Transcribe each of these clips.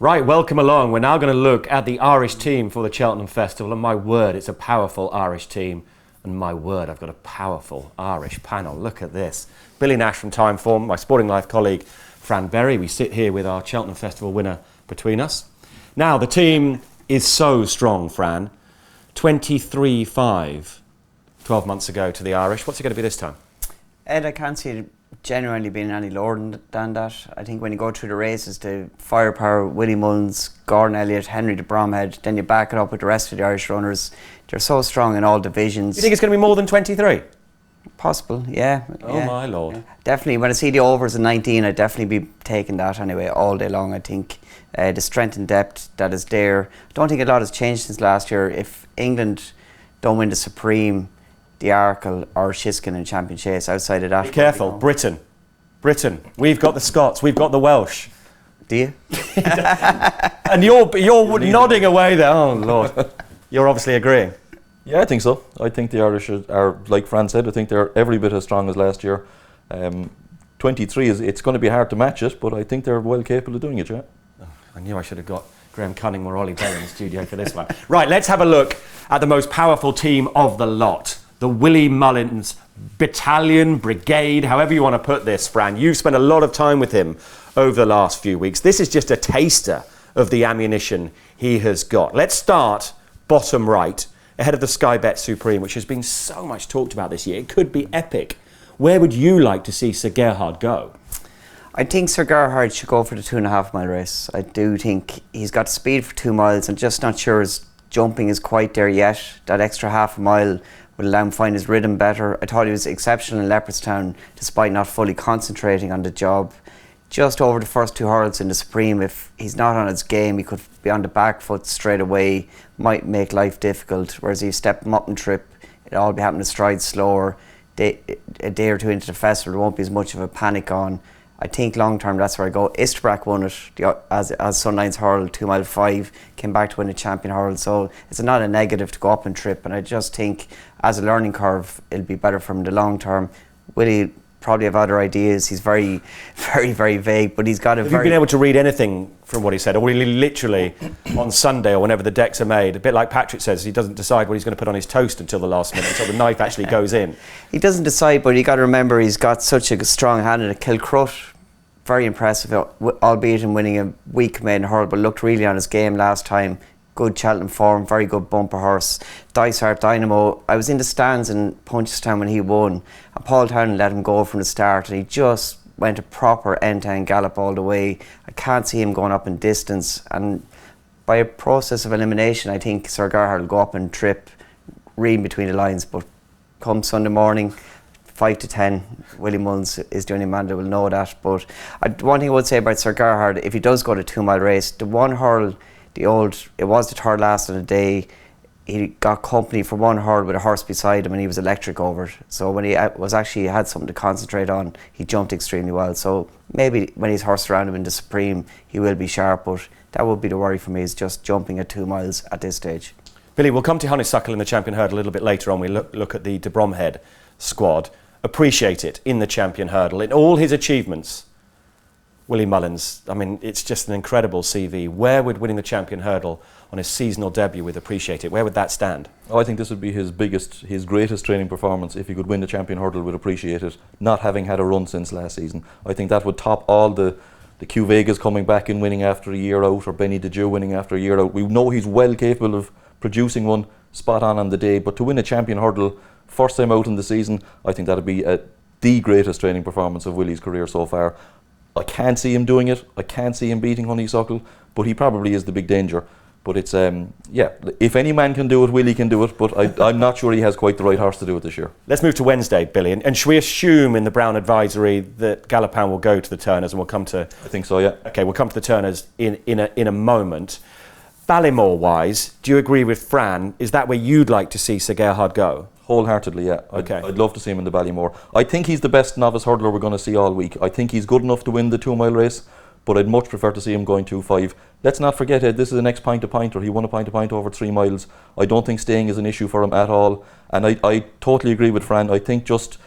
Right, welcome along. We're now going to look at the Irish team for the Cheltenham Festival, and my word, it's a powerful Irish team. And my word, I've got a powerful Irish panel. Look at this. Billy Nash from Timeform, my Sporting Life colleague, Fran. We sit here with our Cheltenham Festival winner between us. Now, the team is so strong, Fran. 23-5, 12 months ago to the Irish. What's it going to be this time? Ed, I can't see it genuinely being any lower than that. I think when you go through the races, the firepower, Willie Mullins, Gordon Elliott, Henry de Bromhead, then you back it up with the rest of the Irish runners. They're so strong in all divisions. You think it's going to be more than 23? Possible, yeah. Oh my lord. Yeah. Definitely, when I see the overs in 19, I'd definitely be taking that anyway all day long. I think the strength and depth that is there. I don't think a lot has changed since last year. If England don't win the Supreme, the Arkle or Shiskin in Champion Chase, outside of that... Be careful, Britain. We've got the Scots, we've got the Welsh. Do you? And you're nodding away there. Oh lord. You're obviously agreeing. Yeah, I think so. I think the Irish are, like Fran said, I think they're every bit as strong as last year. 23 it's going to be hard to match it, but I think they're well capable of doing it, yeah. I knew I should have got Graham Cunningham or Ollie Bell in the studio for this one. Right, let's have a look at the most powerful team of the lot. The Willie Mullins battalion, brigade, however you want to put this, Fran. You've spent a lot of time with him over the last few weeks. This is just a taster of the ammunition he has got. Let's start bottom right, ahead of the Sky Bet Supreme, which has been so much talked about this year. It could be epic. Where would you like to see Sir Gerhard go? I think Sir Gerhard should go for the 2.5 mile race. I do think he's got speed for 2 miles. I'm just not sure his jumping is quite there yet. That extra half a mile would allow him to find his rhythm better. I thought he was exceptional in Leopardstown despite not fully concentrating on the job. Just over the first 2 hurdles in the Supreme, if he's not on his game, he could be on the back foot straight away, might make life difficult. Whereas if you step him up and trip, it'll all be happening to stride slower. A day or two into the festival, there won't be as much of a panic on. I think long term, that's where I go. Isterbrack won it as Sunline's hurl, 2 mile 5, came back to win a champion hurl. So it's not a negative to go up and trip. And I just think as a learning curve, it'll be better for him in the long term. Willie probably have other ideas. He's very, very, very vague, but he's got a Have you been able to read anything from what he said? Or will he literally, on Sunday or whenever the decks are made, a bit like Patrick says, he doesn't decide what he's going to put on his toast until the last minute, until the knife actually goes in? He doesn't decide, but you got to remember he's got such a strong hand in it. Kilcrut, very impressive, albeit in winning a weak maiden hurl, but looked really on his game last time. Good Cheltenham form, very good bumper horse. Dysart Dynamo, I was in the stands in Punchestown when he won, and Paul Townend let him go from the start, and he just went a proper end-to-end gallop all the way. I can't see him going up in distance, and by a process of elimination, I think Sir Gerhard will go up and trip, reading between the lines, but come Sunday morning, 5 to 10, Willie Mullins is the only man that will know that. But one thing I would say about Sir Gerhard, if he does go to 2 mile race, the one hurl, it was the third last of the day, he got company for one hurl with a horse beside him and he was electric over it. So when he had something to concentrate on, he jumped extremely well. So maybe when he's horsed around him in the Supreme, he will be sharp, but that would be the worry for me, is just jumping at 2 miles at this stage. Billy, we'll come to Honeysuckle in the Champion Hurdle a little bit later on. We look at the de Bromhead squad. Appreciate it in the Champion Hurdle. In all his achievements, Willie Mullins, I mean, it's just an incredible CV. Where would winning the Champion Hurdle on his seasonal debut with Appreciate It, where would that stand? Oh, I think this would be his greatest training performance if he could win the Champion Hurdle with Appreciate It, not having had a run since last season. I think that would top all the Q Vegas coming back and winning after a year out, or Benny de Dieu winning after a year out. We know he's well capable of producing one spot on the day, but to win a Champion Hurdle first time out in the season, I think that would be the greatest training performance of Willie's career so far. I can't see him doing it. I can't see him beating Honeysuckle, but he probably is the big danger. But it's, if any man can do it, Willie can do it, but I'm not sure he has quite the right horse to do it this year. Let's move to Wednesday, Billy, and should we assume in the Brown advisory that Galopin will go to the Turners, and we'll come to... I think so, yeah. Okay, we'll come to the Turners in a moment. Ballymore-wise, do you agree with Fran? Is that where you'd like to see Sir Gerhard go? Wholeheartedly, yeah. I'd love to see him in the Ballymore. I think he's the best novice hurdler we're going to see all week. I think he's good enough to win the 2 mile race, but I'd much prefer to see him going 2.5. Let's not forget, Ed, this is an ex-pint-to-pinter. He won a pint-to-pint over 3 miles. I don't think staying is an issue for him at all. And I totally agree with Fran. I think just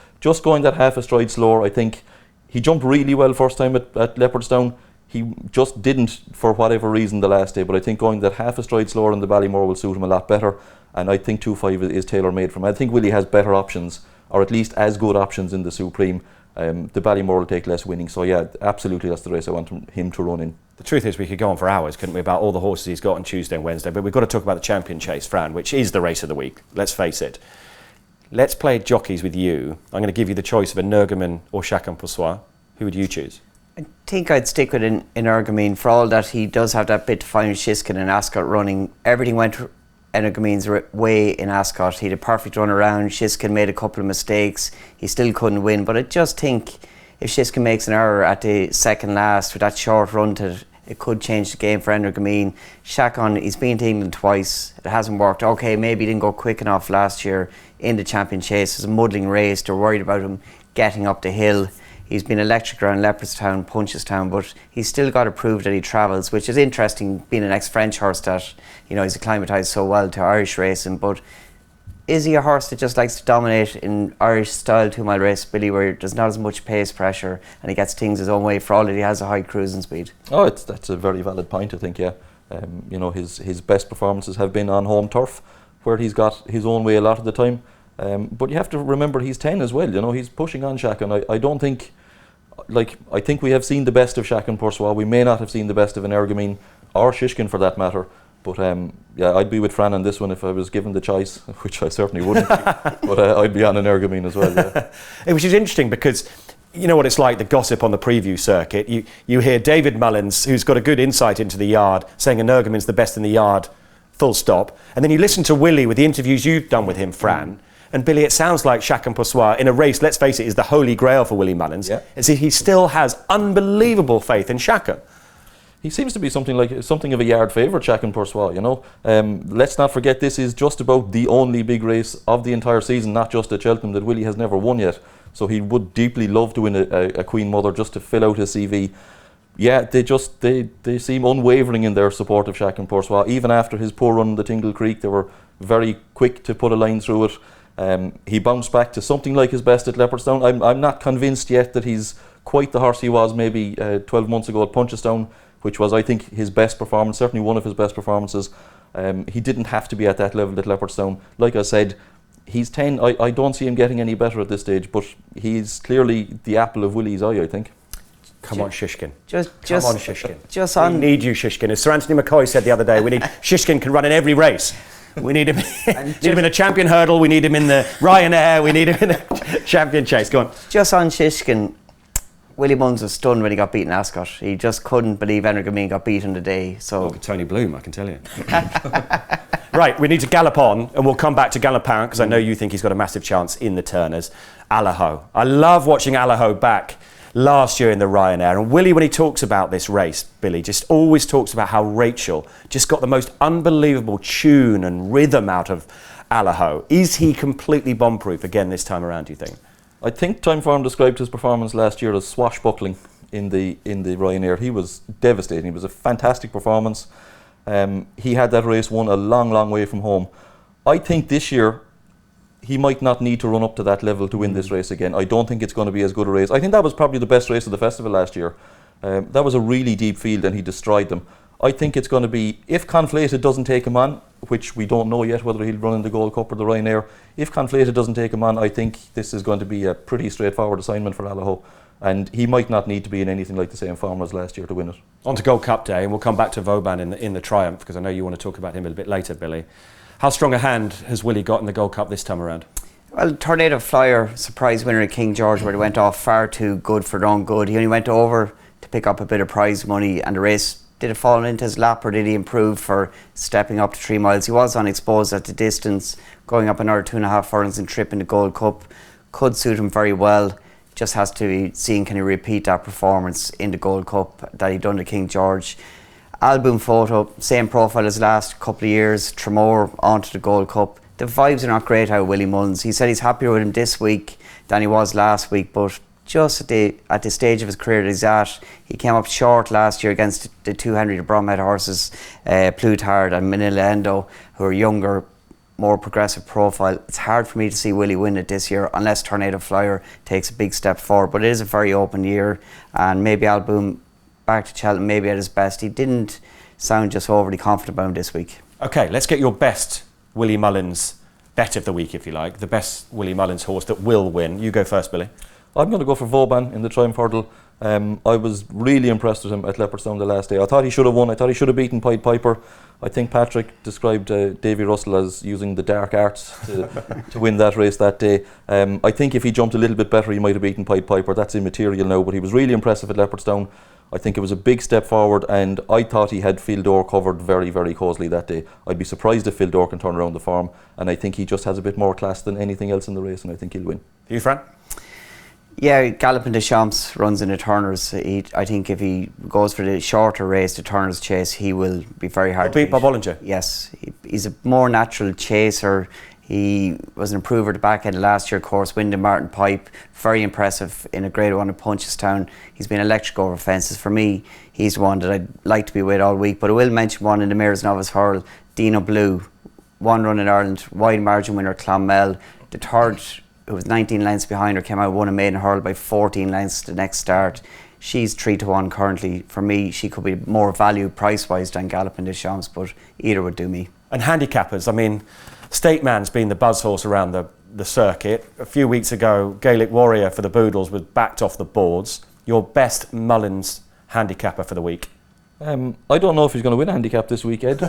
going that half a stride slower, I think he jumped really well first time at Leopardstown. He just didn't, for whatever reason, the last day. But I think going that half a stride slower in the Ballymore will suit him a lot better. And I think 2.5 is tailor-made for him. I think Willie has better options, or at least as good options in the Supreme. The Ballymore will take less winning. So yeah, absolutely that's the race I want him to run in. The truth is we could go on for hours, couldn't we, about all the horses he's got on Tuesday and Wednesday. But we've got to talk about the Champion Chase, Fran, which is the race of the week. Let's face it. Let's play jockeys with you. I'm going to give you the choice of Energumen or Chacun Pour Soi. Who would you choose? I think I'd stick with Energumen, for all that he does have that bit to find Shiskin and Ascot running. Everything went Energumen's way in Ascot. He had a perfect run around. Shiskin made a couple of mistakes. He still couldn't win. But I just think if Shiskin makes an error at the second last with that short run it could change the game for Energumen. Chacun, he's been to England twice. It hasn't worked. Okay, maybe he didn't go quick enough last year in the Champion Chase. It was a muddling race. They're worried about him getting up the hill. He's been electric around Leopardstown, Punchestown, but he's still got to prove that he travels, which is interesting, being an ex-French horse that, he's acclimatised so well to Irish racing. But is he a horse that just likes to dominate in Irish style 2 mile race, Billy, where there's not as much pace pressure and he gets things his own way for all that he has a high cruising speed? Oh, that's a very valid point, I think, yeah. His best performances have been on home turf, where he's got his own way a lot of the time. But you have to remember he's 10 as well, he's pushing on Chacun. I don't think... I think we have seen the best of Chacun Pour Soi. We may not have seen the best of Energumen or Shishkin for that matter. But I'd be with Fran on this one if I was given the choice, which I certainly wouldn't be. But I'd be on Energumen as well. Yeah. Which is interesting because you know what it's like, the gossip on the preview circuit. You hear David Mullins, who's got a good insight into the yard, saying Energumen's the best in the yard, full stop. And then you listen to Willie with the interviews you've done with him, Fran. And Billy, it sounds like Chacun Pour Soi in a race, let's face it, is the holy grail for Willie Mullins. Yeah. He still has unbelievable faith in Chacun. He seems to be something of a yard favourite, Chacun Pour Soi, Let's not forget this is just about the only big race of the entire season, not just at Cheltenham, that Willie has never won yet. So he would deeply love to win a Queen Mother just to fill out his CV. Yeah, they seem unwavering in their support of Chacun Pour Soi. Even after his poor run in the Tingle Creek, they were very quick to put a line through it. He bounced back to something like his best at Leopardstown. I'm not convinced yet that he's quite the horse he was maybe 12 months ago at Punchestown, which was, I think, his best performance, certainly one of his best performances. He didn't have to be at that level at Leopardstown. Like I said, he's 10. I don't see him getting any better at this stage, but he's clearly the apple of Willie's eye, I think. Come on, Shishkin. Come on, Shishkin. We need you, Shishkin. As Sir Anthony McCoy said the other day, we need Shishkin can run in every race. We need him, need him in a champion hurdle, we need him in the Ryanair, we need him in the champion chase. Go on. Just on Shishkin, Willie Mullins was stunned when he got beaten Ascot. He just couldn't believe Energumen got beaten today. So Tony Bloom, I can tell you. Right, we need to gallop on, and we'll come back to Galopin because I know you think he's got a massive chance in the Turners. Allaho. I love watching Allaho back last year in the Ryanair, and Willie, when he talks about this race, Billy, just always talks about how Rachel just got the most unbelievable tune and rhythm out of Allaho. Is he completely bomb-proof again this time around, do you think? I think Timeform described his performance last year as swashbuckling in the Ryanair. He was devastating. It was a fantastic performance. He had that race won a long, long way from home. I think this year he might not need to run up to that level to win this race again. I don't think it's going to be as good a race. I think that was probably the best race of the festival last year. That was a really deep field and he destroyed them. I think it's going to be, if Conflated doesn't take him on, which we don't know yet whether he'll run in the Gold Cup or the Ryanair, if Conflated doesn't take him on, I think this is going to be a pretty straightforward assignment for Allaho. And he might not need to be in anything like the same form as last year to win it. On to Gold Cup Day, and we'll come back to Vauban in the Triumph, because I know you want to talk about him a bit later, Billy. How strong a hand has Willie got in the Gold Cup this time around? Well, Tornado Flyer, surprise winner at King George, where they went off far too good for their own good. He only went over to pick up a bit of prize money, and the race, did it fall into his lap or did he improve for stepping up to 3 miles? He was unexposed at the distance, going up another 2.5 furlongs and trip in the Gold Cup. Could suit him very well. Just has to be seen, can he repeat that performance in the Gold Cup that he done at King George. Album photo, same profile as last couple of years, Tremor onto the Gold Cup. The vibes are not great out of Willie Mullins. He said he's happier with him this week than he was last week, but just at the stage of his career that he's at, he came up short last year against the two Henry de Bromhead horses, Plutard and Manila Endo, who are younger, more progressive profile. It's hard for me to see Willie win it this year unless Tornado Flyer takes a big step forward, but it is a very open year, and maybe Album back to Cheltenham, maybe at his best. He didn't sound just overly confident about him this week. Okay, let's get your best Willie Mullins bet of the week, if you like. The best Willie Mullins horse that will win. You go first, Billy. I'm going to go for Vauban in the Triumph Hurdle. I was really impressed with him at Leopardstown the last day. I thought he should have won. I thought he should have beaten Pied Piper. I think Patrick described Davy Russell as using the dark arts to win that race that day. I think if he jumped a little bit better, he might have beaten Pied Piper. That's immaterial now, but he was really impressive at Leopardstown. I think it was a big step forward, and I thought he had Phil Dore covered very, very closely that day. I'd be surprised if Phil Dore can turn around the form, and I think he just has a bit more class than anything else in the race, and I think he'll win. You, Fran? Yeah, Galloping Deschamps runs in the Turners. I think if he goes for the shorter race, the Turners chase, he will be very hard to beat Bob Ollinger. Yes, he's a more natural chaser. He was an improver at the back end of last year, of course, winning Martin Pipe. Very impressive in a Grade 1 at Punchestown. He's been electric over fences. For me, he's one that I'd like to be with all week. But I will mention one in the Mayor's Novice Hurl, Dino Blue. One run in Ireland, wide margin winner, Clonmel. The third, who was 19 lengths behind her, came out, won a maiden hurl by 14 lengths the next start. She's 3-1 currently. For me, she could be more value price-wise than Galloping Deschamps, but either would do me. And handicappers, I mean, State Man's been the buzz horse around the circuit. A few weeks ago, Gaelic Warrior for the Boodles was backed off the boards. Your best Mullins handicapper for the week? I don't know if he's going to win a handicap this week, Ed.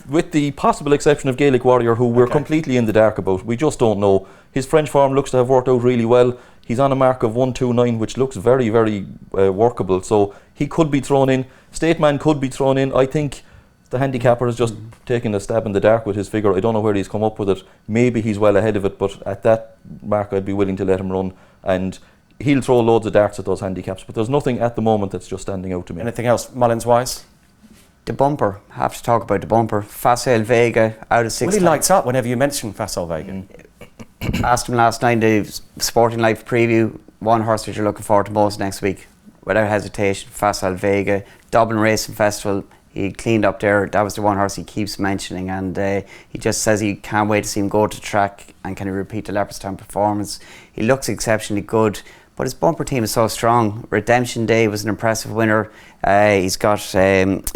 With the possible exception of Gaelic Warrior, who we're completely in the dark about. We just don't know. His French form looks to have worked out really well. He's on a mark of 129, which looks very, very workable. So he could be thrown in. State Man could be thrown in. I think the handicapper has just taken a stab in the dark with his figure. I don't know where he's come up with it. Maybe he's well ahead of it, but at that mark I'd be willing to let him run. And he'll throw loads of darts at those handicaps, but there's nothing at the moment that's just standing out to me. Anything else Mullins-wise? The bumper. Have to talk about the bumper. Facile Vega out of 6. Willie lights up whenever you mention Facile Vega. Asked him last night, the Sporting Life preview, one horse that you're looking forward to most next week. Without hesitation, Facile Vega. Dublin Racing Festival, he cleaned up there. That was the one horse he keeps mentioning, and he just says he can't wait to see him go to track and can he repeat the Leopardstown performance. He looks exceptionally good, but his bumper team is so strong. Redemption Day was an impressive winner. He's got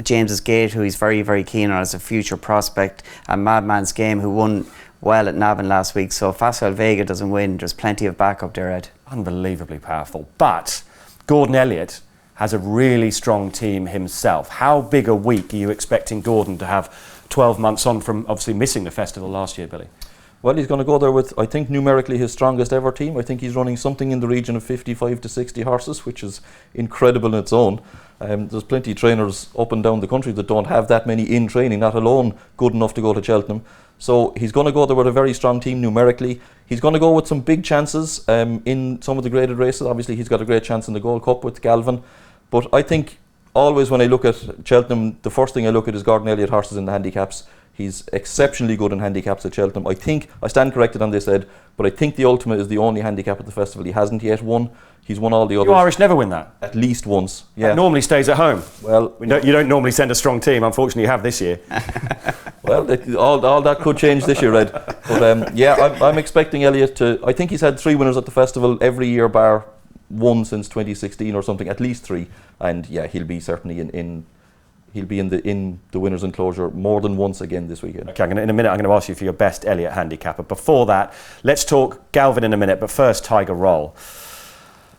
James's Gate, who he's very, very keen on as a future prospect, and Madman's Game, who won well at Navan last week. So if Facile Vega doesn't win, there's plenty of backup there, Ed. Unbelievably powerful. But Gordon Elliott has a really strong team himself. How big a week are you expecting Gordon to have 12 months on from obviously missing the festival last year, Billy? Well, he's going to go there with, I think, numerically his strongest ever team. I think he's running something in the region of 55 to 60 horses, which is incredible in its own. There's plenty of trainers up and down the country that don't have that many in training, not alone good enough to go to Cheltenham. So he's going to go there with a very strong team numerically. He's going to go with some big chances in some of the graded races. Obviously, he's got a great chance in the Gold Cup with Galvin. But I think always when I look at Cheltenham, the first thing I look at is Gordon Elliott horses in the handicaps. He's exceptionally good in handicaps at Cheltenham. I think, I stand corrected on this, Ed, but I think the Ultimate is the only handicap at the festival he hasn't yet won. He's won all the others. You Irish never win that? At least once, yeah. That normally stays at home. Well, you don't normally send a strong team. Unfortunately, you have this year. Well, all that could change this year, Ed. But yeah, I'm expecting Elliott to. I think he's had 3 winners at the festival every year, bar one since 2016 or something, at least 3. And yeah, he'll be certainly he'll be in the winners' enclosure more than once again this weekend. Okay, in a minute I'm going to ask you for your best Elliott handicapper. Before that, let's talk Galvin in a minute, but first Tiger Roll.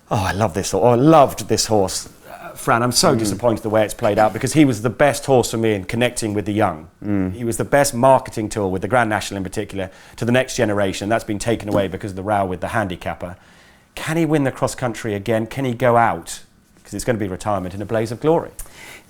Oh, I love this horse. Oh, I loved this horse. Fran, I'm so disappointed the way it's played out, because he was the best horse for me in connecting with the young. He was the best marketing tool, with the Grand National in particular, to the next generation. That's been taken away because of the row with the handicapper. Can he win the cross country again? Can he go out, because it's going to be retirement, in a blaze of glory?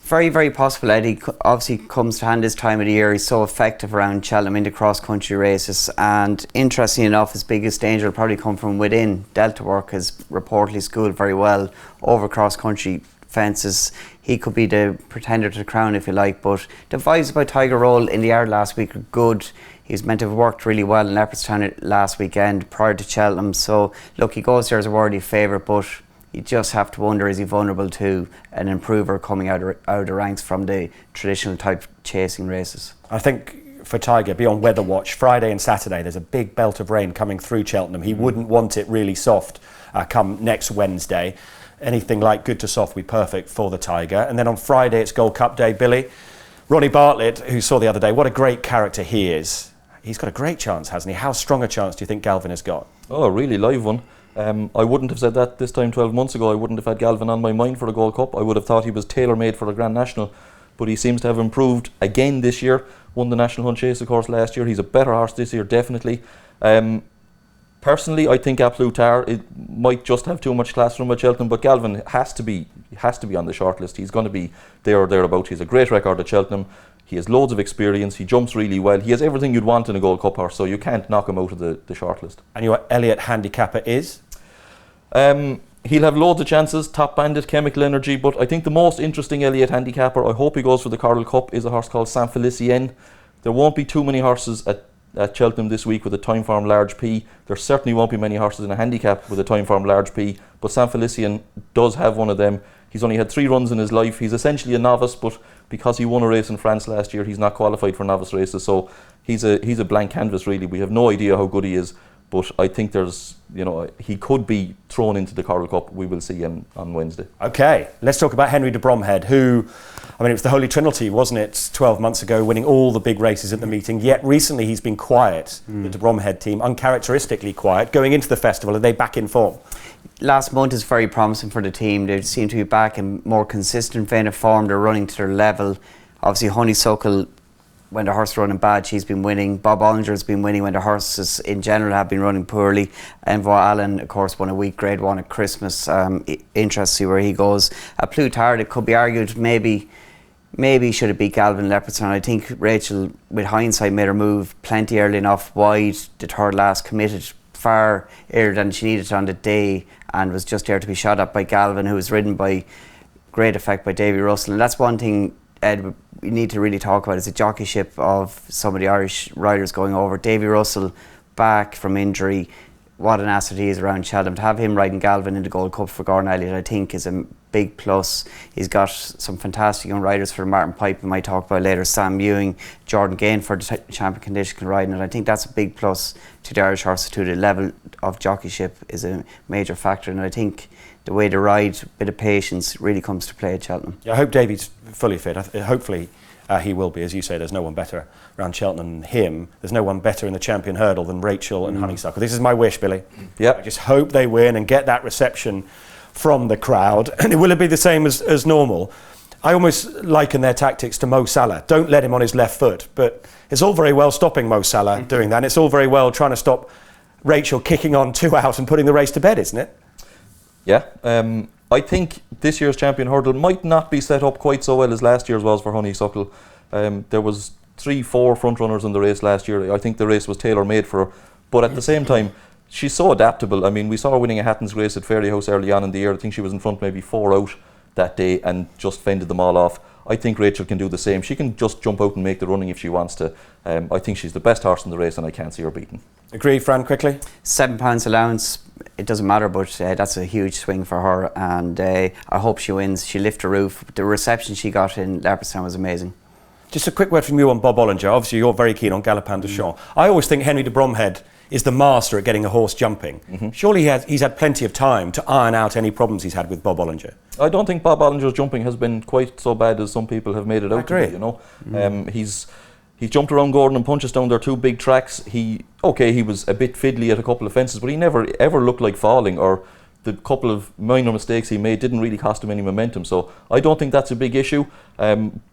Very, very possible, Eddie. Obviously comes to hand this time of the year. He's so effective around Cheltenham in the cross-country races, and interestingly enough, his biggest danger will probably come from within. Delta work has reportedly schooled very well over cross-country fences. He could be the pretender to the crown, if you like, but the vibes about Tiger Roll in the yard last week are good. He was meant to have worked really well in Leopardstown last weekend prior to Cheltenham, so look, he goes there as a worthy favourite, but you just have to wonder, is he vulnerable to an improver coming out of the ranks from the traditional type chasing races? I think for Tiger, be on weather watch. Friday and Saturday, there's a big belt of rain coming through Cheltenham. He wouldn't want it really soft come next Wednesday. anything like good to soft will be perfect for the Tiger. And then on Friday, it's Gold Cup day, Billy. Ronnie Bartlett, who saw the other day, what a great character he is. He's got a great chance, hasn't he? How strong a chance do you think Galvin has got? Oh, a really live one. I wouldn't have said that this time 12 months ago. I wouldn't have had Galvin on my mind for the Gold Cup. I would have thought he was tailor-made for the Grand National. But he seems to have improved again this year. Won the National Hunt Chase, of course, last year. He's a better horse this year, definitely. Personally, I think A Plus Tard, it might just have too much class from at Cheltenham, but Galvin has to be on the shortlist. He's going to be there or thereabouts. He has a great record at Cheltenham. He has loads of experience. He jumps really well. He has everything you'd want in a Gold Cup horse, so you can't knock him out of the shortlist. And your Elliott handicapper is? He'll have loads of chances, Top Bandit, Chemical Energy, but I think the most interesting Elliott handicapper, I hope he goes for the Coral Cup, is a horse called Saint Felicien. There won't be too many horses at Cheltenham this week with a Timeform large P. There certainly won't be many horses in a handicap with a Timeform large P, but Saint Felicien does have one of them. He's only had 3 runs in his life. He's essentially a novice, but because he won a race in France last year, he's not qualified for novice races, so he's a blank canvas really. We have no idea how good he is, but I think he could be thrown into the Coral Cup. We will see him on Wednesday. Okay, let's talk about Henry de Bromhead, who, I mean, it was the Holy Trinity, wasn't it, 12 months ago, winning all the big races at the meeting, yet recently he's been quiet, the de Bromhead team, uncharacteristically quiet. Going into the festival, are they back in form? Last month is very promising for the team. They seem to be back in more consistent vein of form. They're running to their level. Obviously, Honeysuckle, when the horse is running bad, she's been winning. Bob Ollinger has been winning when the horses in general have been running poorly. Envo Allen, of course, won a week grade 1 at Christmas. Interesting to see where he goes. A Plus Tard, it could be argued maybe should have beat Galvin Leopardson. I think Rachel, with hindsight, made her move plenty early enough wide. The third last committed far earlier than she needed on the day and was just there to be shot at by Galvin, who was ridden by great effect by Davy Russell. And that's one thing, Ed, we need to really talk about, is the jockeyship of some of the Irish riders going over. Davy Russell back from injury, what an asset he is around Cheltenham. To have him riding Galvin in the Gold Cup for Gordon Elliott, I think, is a big plus. He's got some fantastic young riders for Martin Pipe, we might talk about later, Sam Ewing, Jordan Gain for the champion condition can ride, and I think that's a big plus to the Irish horses too. The level of jockeyship is a major factor, and I think the way they ride, a bit of patience really comes to play at Cheltenham. Yeah, I hope Davy's fully fit. Hopefully he will be. As you say, there's no one better around Cheltenham than him. There's no one better in the champion hurdle than Rachel and Honeysuckle. This is my wish, Billy. Yep. I just hope they win and get that reception from the crowd. And will it be the same as normal? I almost liken their tactics to Mo Salah. Don't let him on his left foot. But it's all very well stopping Mo Salah doing that. And it's all very well trying to stop Rachel kicking on 2 out and putting the race to bed, isn't it? Yeah. I think this year's champion hurdle might not be set up quite so well as last year's was for Honeysuckle. There was 3-4 front runners in the race last year. I think the race was tailor-made for her. But at the same time, she's so adaptable. I mean, we saw her winning a Hatton's race at Fairyhouse early on in the year. I think she was in front maybe 4 out that day and just fended them all off. I think Rachel can do the same. She can just jump out and make the running if she wants to. I think she's the best horse in the race and I can't see her beaten. Agreed, Fran, quickly? £7 allowance, it doesn't matter, but that's a huge swing for her, and I hope she wins. She lifted the roof. The reception she got in Leopardstown was amazing. Just a quick word from you on Bob Ollinger. Obviously, you're very keen on Galopin de Champs. I always think Henry de Bromhead is the master at getting a horse jumping. Surely he's had plenty of time to iron out any problems he's had with Bob Ollinger. I don't think Bob Ollinger's jumping has been quite so bad as some people have made it out to be, you know. He's jumped around Gordon and Punchestown. They're 2 big tracks. He was a bit fiddly at a couple of fences, but he never ever looked like falling, or the couple of minor mistakes he made didn't really cost him any momentum. So I don't think that's a big issue.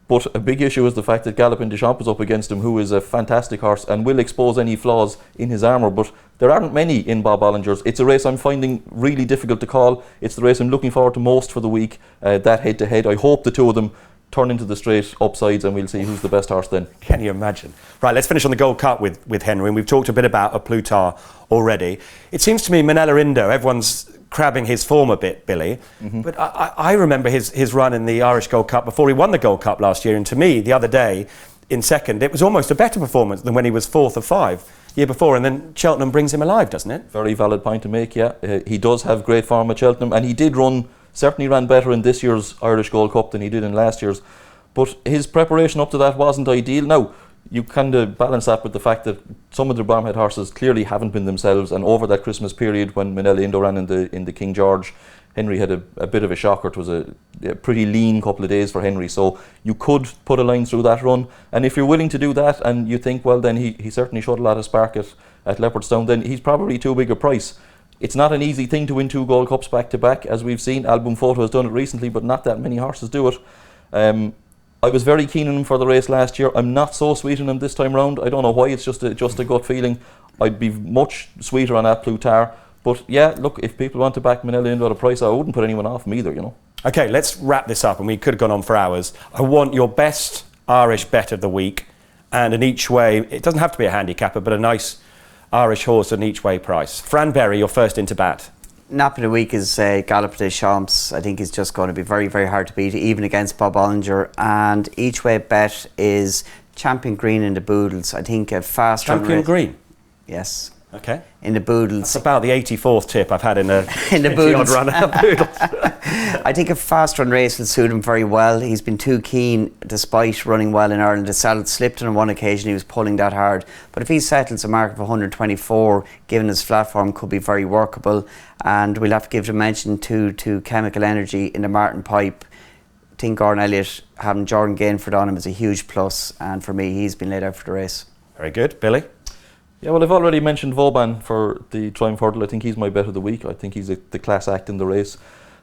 But a big issue is the fact that Galopin de Champs is up against him, who is a fantastic horse and will expose any flaws in his armour. But there aren't many in Bob Ollinger's. It's a race I'm finding really difficult to call. It's the race I'm looking forward to most for the week, that head-to-head. I hope the 2 of them turn into the straight upsides and we'll see who's the best horse then. Can you imagine? Right, let's finish on the Gold Cup with Henry, and we've talked a bit about A Plus Tard already. It seems to me Manella Indo, everyone's crabbing his form a bit, Billy, but I remember his run in the Irish Gold Cup before he won the Gold Cup last year, and to me the other day in second it was almost a better performance than when he was 4th of 5 year before, and then Cheltenham brings him alive, doesn't it? Very valid point to make, yeah. He does have great form at Cheltenham, and he did certainly ran better in this year's Irish Gold Cup than he did in last year's, but his preparation up to that wasn't ideal. Now, you kind of balance that with the fact that some of the Bromhead horses clearly haven't been themselves, and over that Christmas period when Manella Indo ran in the King George, Henry had a bit of a shocker. It was a pretty lean couple of days for Henry, so you could put a line through that run. And if you're willing to do that, and you think, well, then he certainly showed a lot of spark at Leopardstown, then he's probably too big a price. It's not an easy thing to win 2 Gold Cups back to back, as we've seen. Album Photo has done it recently, but not that many horses do it. I was very keen on him for the race last year. I'm not so sweet on him this time round. I don't know why. It's just a gut feeling. I'd be much sweeter on that Plutar. But yeah, look, if people want to back Manella into a price, I wouldn't put anyone off him either, you know. Okay, let's wrap this up, and we could have gone on for hours. I want your best Irish bet of the week, and an each way. It doesn't have to be a handicapper, but a nice Irish horse at an each way price. Fran Berry, you're first into bat. Nap of the week is Galop des Champs. I think he's just going to be very, very hard to beat, even against Bob Ollinger. And each way bet is Champion Green in the Boodles. I think a fast Champion Green? Yes. Okay. In the Boodles. That's about the 84th tip I've had in a in the Boodles. Run Boodles. I think a fast run race will suit him very well. He's been too keen, despite running well in Ireland. The saddle slipped on one occasion, he was pulling that hard. But if he settles a mark of 124, given his flat form, could be very workable. And we'll have to give a mention to Chemical Energy in the Martin Pipe. I think Gordon Elliott having Jordan Gainford on him is a huge plus. And for me, he's been laid out for the race. Very good. Billy? Yeah, well, I've already mentioned Vauban for the Triumph Hurdle. I think he's my bet of the week. I think he's the class act in the race.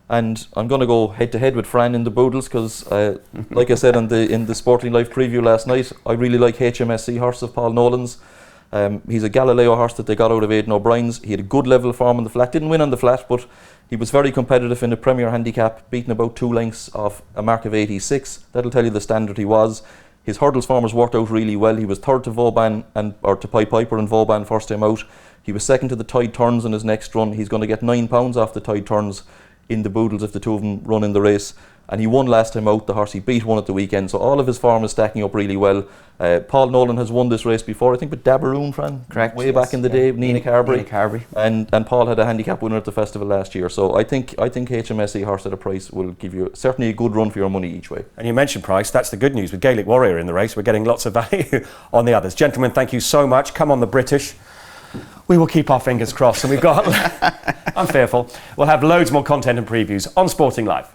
And I'm going to go head-to-head with Fran in the Boodles because, like I said in the Sporting Life preview last night, I really like HMSC horse of Paul Nolan's. He's a Galileo horse that they got out of Aidan O'Brien's. He had a good level of form on the flat. Didn't win on the flat, but he was very competitive in the Premier Handicap, beating about 2 lengths off a mark of 86. That'll tell you the standard he was. His hurdles form has worked out really well. He was third to Vauban or to Pied Piper and Vauban first time out. He was second to the Tide Turns in his next run. He's going to get £9 off the Tide Turns in the Boodles if the two of them run in the race. And he won last time out. The horse he beat won at the weekend. So all of his form is stacking up really well. Paul Nolan has won this race before, I think with Dabaroon, Fran. Correct. Way back in the day, Nina Carberry. And Paul had a handicap winner at the festival last year. So I think HMSC horse at a price will give you certainly a good run for your money each way. And you mentioned price. That's the good news. With Gaelic Warrior in the race, we're getting lots of value on the others. Gentlemen, thank you so much. Come on the British. We will keep our fingers crossed. And we've got, I'm fearful, we'll have loads more content and previews on Sporting Life.